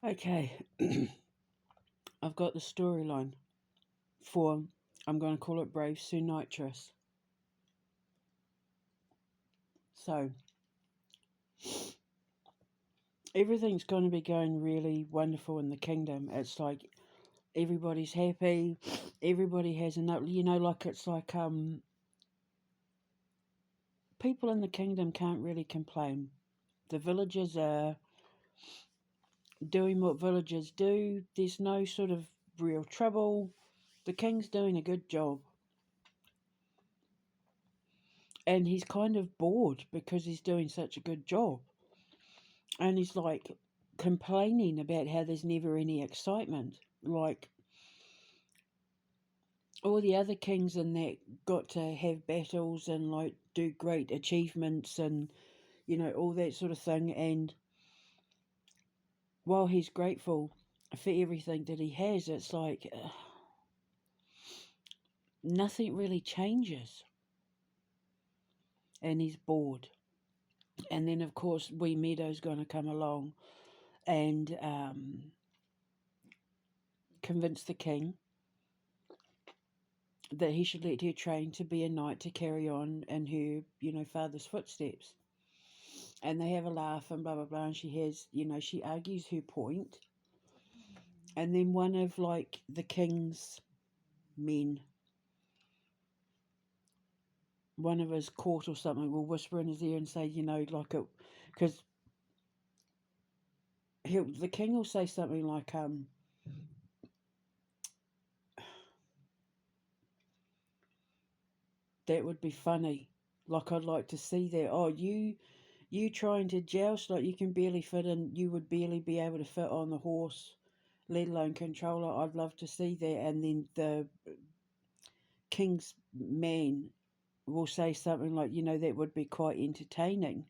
Okay, I've got the storyline for, I'm going to call it Brave Sue Knightress. So, everything's going to be going really wonderful in the kingdom. It's like everybody's happy, everybody has enough, like it's like, people in the kingdom can't really complain. The villagers are doing what villagers do, there's no sort of real trouble. The king's doing a good job. And he's kind of bored because he's doing such a good job. And he's like complaining about how there's never any excitement. Like all the other kings and that got to have battles and like do great achievements and all that sort of thing. And while he's grateful for everything that he has, it's like nothing really changes, and he's bored. And then of course Wee Meadow's going to come along and convince the king that he should let her train to be a knight to carry on in her, father's footsteps. And they have a laugh and blah blah blah. And she has, she argues her point. And then one of like the king's men, one of his court or something, will whisper in his ear and say, like it, because the king will say something like, that would be funny. Like I'd like to see that. Oh, you trying to joust like you can barely fit in. You would barely be able to fit on the horse, let alone controller. I'd love to see that. And then the king's man will say something like, that would be quite entertaining.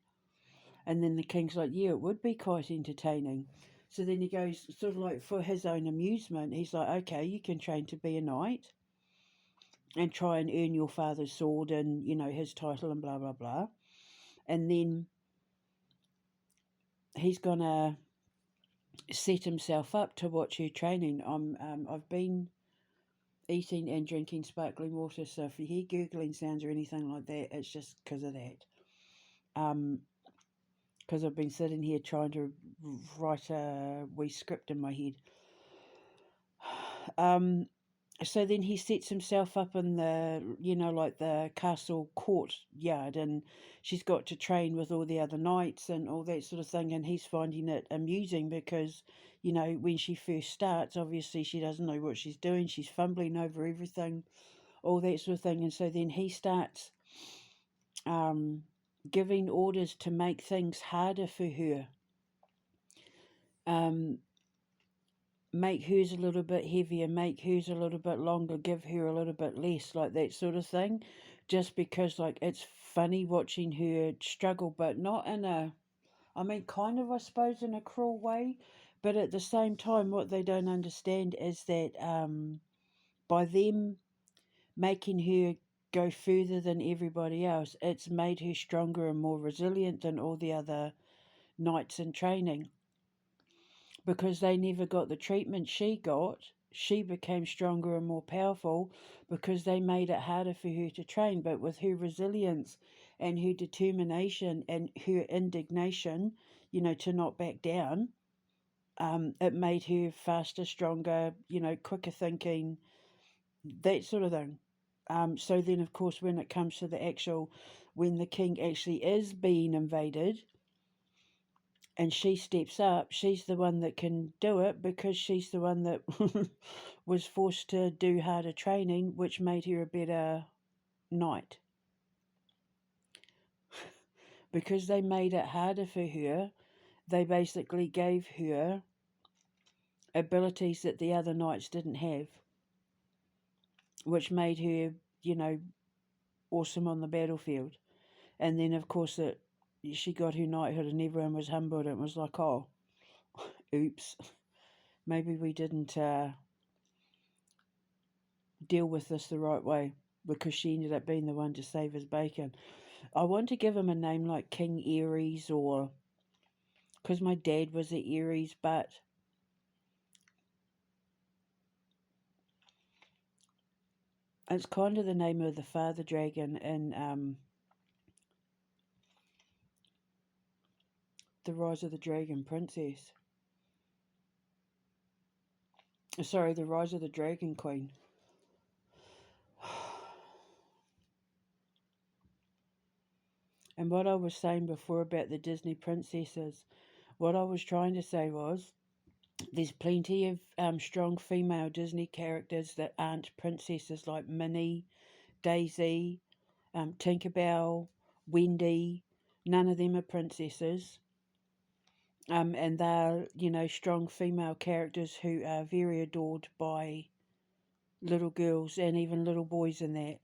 And then the king's like, yeah, it would be quite entertaining. So then he goes, sort of like for his own amusement, he's like, okay, you can train to be a knight and try and earn your father's sword and, his title and blah, blah, blah. And then he's going to set himself up to watch her training. I've been eating and drinking sparkling water, so if you hear gurgling sounds or anything like that, it's just because of that. Because I've been sitting here trying to write a wee script in my head. Um, so then he sets himself up in the, like the castle courtyard, and she's got to train with all the other knights and all that sort of thing. And he's finding it amusing because, when she first starts, obviously she doesn't know what she's doing. She's fumbling over everything, all that sort of thing. And so then he starts um, giving orders to make things harder for her. Um, make hers a little bit heavier, make hers a little bit longer, give her a little bit less, like that sort of thing. Just because, like, it's funny watching her struggle, but not in a, I mean, kind of, I suppose, in a cruel way. But at the same time, what they don't understand is that by them making her go further than everybody else, it's made her stronger and more resilient than all the other knights in training, because they never got the treatment she got. She became stronger and more powerful because they made it harder for her to train. But with her resilience and her determination and her indignation, to not back down, it made her faster, stronger, quicker thinking, that sort of thing. So then, of course, when it comes to the actual, when the king actually is being invaded, and she steps up, she's the one that can do it because she's the one that was forced to do harder training, which made her a better knight. Because they made it harder for her, they basically gave her abilities that the other knights didn't have, which made her, awesome on the battlefield. And then, of course, she got her knighthood and everyone was humbled. It was like, oh, oops, maybe we didn't deal with this the right way, because she ended up being the one to save his bacon. I want to give him a name like King Aries, or because my dad was at Aries, but It's kind of the name of the father dragon in The Rise of the Dragon Princess. Sorry, The Rise of the Dragon Queen. And what I was saying before about the Disney princesses, what I was trying to say was there's plenty of strong female Disney characters that aren't princesses, like Minnie, Daisy, Tinkerbell, Wendy. None of them are princesses. And they're, strong female characters who are very adored by little girls and even little boys in that.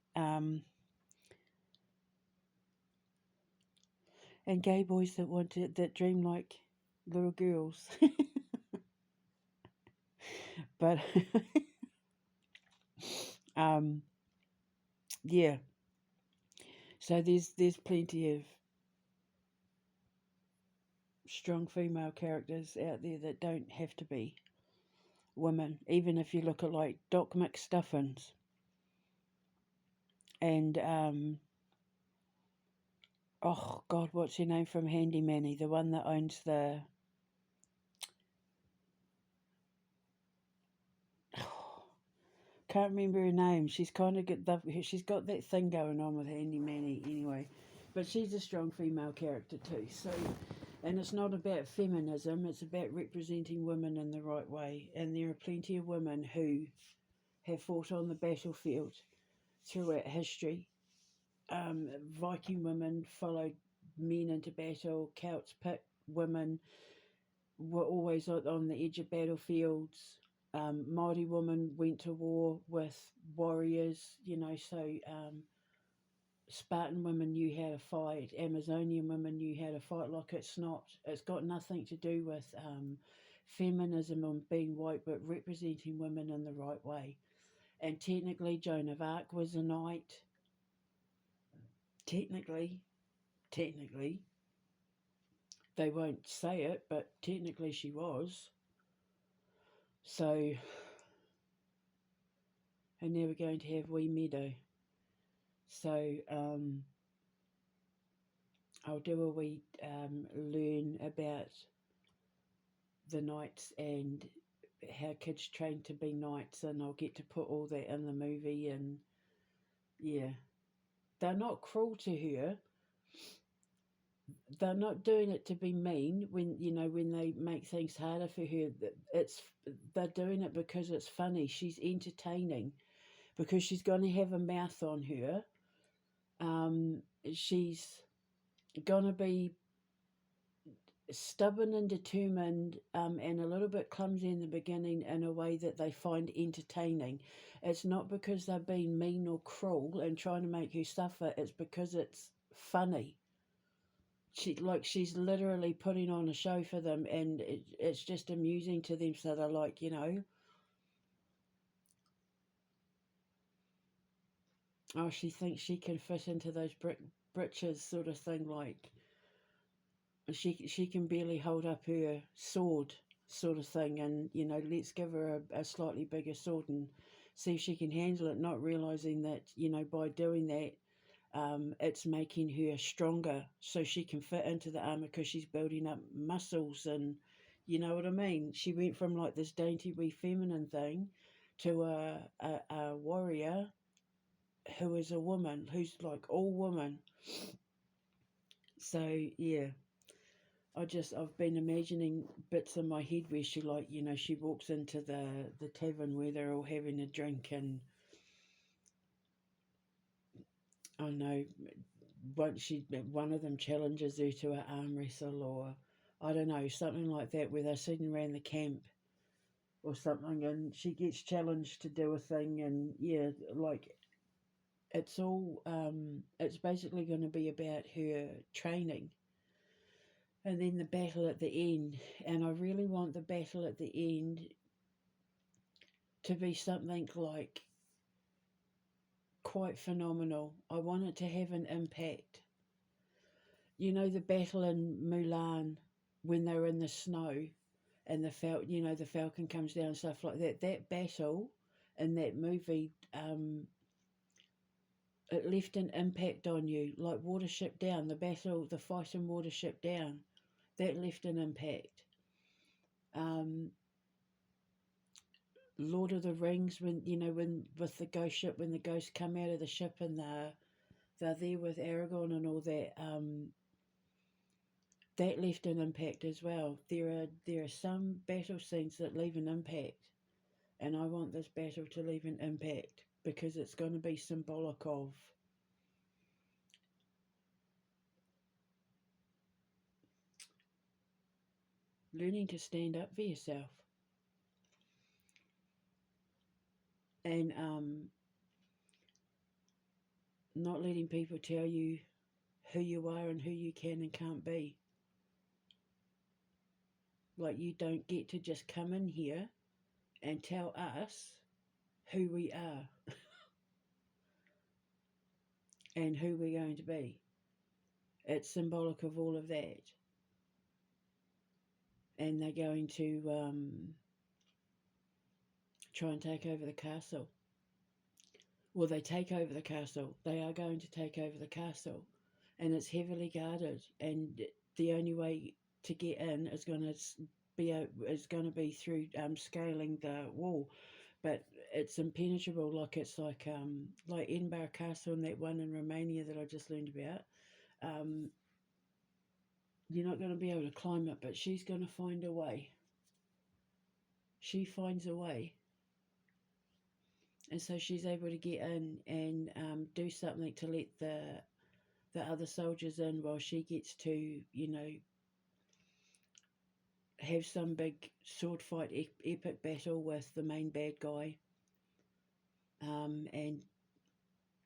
And gay boys that dream like little girls. But um, yeah. So there's plenty of strong female characters out there that don't have to be women. Even if you look at like Doc McStuffins and oh God, what's her name from Handy Manny? The one that owns the can't remember her name. She's kind of she's got that thing going on with Handy Manny anyway, but she's a strong female character too. So, and it's not about feminism; it's about representing women in the right way. And there are plenty of women who have fought on the battlefield throughout history. Viking women followed men into battle. Celts picked women were always on the edge of battlefields. Māori women went to war with warriors, so Spartan women knew how to fight, Amazonian women knew how to fight. Like it's got nothing to do with feminism and being white, but representing women in the right way. And technically, Joan of Arc was a knight. Technically, they won't say it, but technically she was. So, and now we're going to have Wee Meadow. So, I'll do a wee learn about the knights and how kids train to be knights, and I'll get to put all that in the movie. And yeah, they're not cruel to her. They're not doing it to be mean when they make things harder for her. They're doing it because it's funny. She's entertaining because she's going to have a mouth on her. She's going to be stubborn and determined, and a little bit clumsy in the beginning in a way that they find entertaining. It's not because they're being mean or cruel and trying to make you suffer, it's because it's funny. She's literally putting on a show for them, and it's just amusing to them. So they're like, oh, she thinks she can fit into those britches, sort of thing. Like she can barely hold up her sword, sort of thing. And let's give her a slightly bigger sword and see if she can handle it. Not realizing that by doing that, it's making her stronger so she can fit into the armor because she's building up muscles. And you know what I mean? She went from like this dainty wee feminine thing to a warrior who is a woman, who's like all woman. So yeah, I've been imagining bits in my head where she she walks into the tavern where they're all having a drink, and I don't know, one of them challenges her to an arm wrestle, or I don't know, something like that, where they're sitting around the camp or something, and she gets challenged to do a thing. And yeah, like it's basically going to be about her training, and then the battle at the end. And I really want the battle at the end to be something like quite phenomenal. I want it to have an impact. The battle in Mulan when they're in the snow and the falcon comes down and stuff like that. That battle in that movie, it left an impact on you, like Watership Down, the battle, the fight in Watership Down, that left an impact. Lord of the Rings, when when with the ghost ship, when the ghosts come out of the ship and they're there with Aragorn and all that, that left an impact as well. There are some battle scenes that leave an impact, and I want this battle to leave an impact because it's going to be symbolic of learning to stand up for yourself and not letting people tell you who you are and who you can and can't be. Like, you don't get to just come in here and tell us who we are and who we're going to be. It's symbolic of all of that. And they're going to try and take over the castle. Well, they take over the castle. They are going to take over the castle. And it's heavily guarded. And the only way to get in is going to be through scaling the wall. But it's impenetrable. Like, it's like Edinburgh Castle and that one in Romania that I just learned about. You're not going to be able to climb it, but she's going to find a way. She finds a way. And so she's able to get in and do something to let the other soldiers in while she gets to, have some big sword fight, epic battle with the main bad guy. And,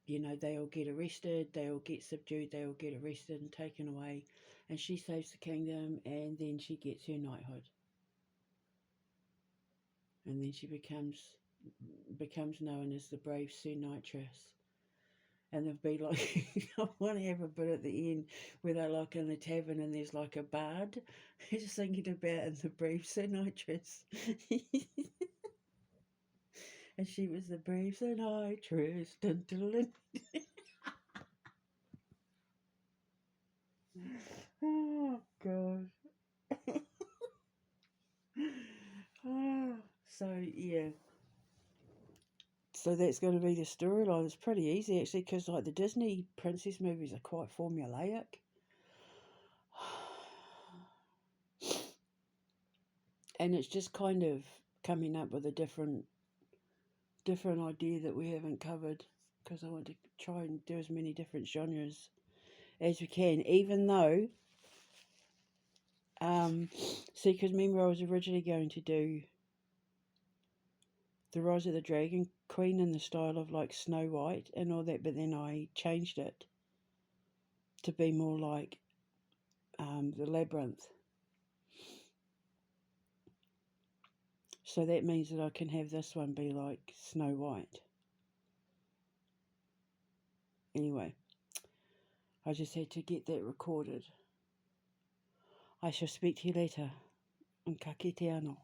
they all get arrested, they all get subdued, they all get arrested and taken away. And she saves the kingdom, and then she gets her knighthood. And then she becomes known as the brave Sir Knightress. And they'll be like, I want to have a bit at the end where they're like in the tavern and there's like a bard who's singing about in the brave Sir Knightress. And she was the brave Sir Knightress. Dun, dun, dun. Oh, God. Oh, so, yeah. So that's going to be the storyline. It's pretty easy, actually, because like the Disney princess movies are quite formulaic. And it's just kind of coming up with a different idea that we haven't covered, because I want to try and do as many different genres as we can, even though see, because remember I was originally going to do the Rise of the Dragon Queen in the style of like Snow White and all that, but then I changed it to be more like the Labyrinth. So that means that I can have this one be like Snow White. Anyway, I just had to get that recorded. I shall speak to you later. Ka kite anō.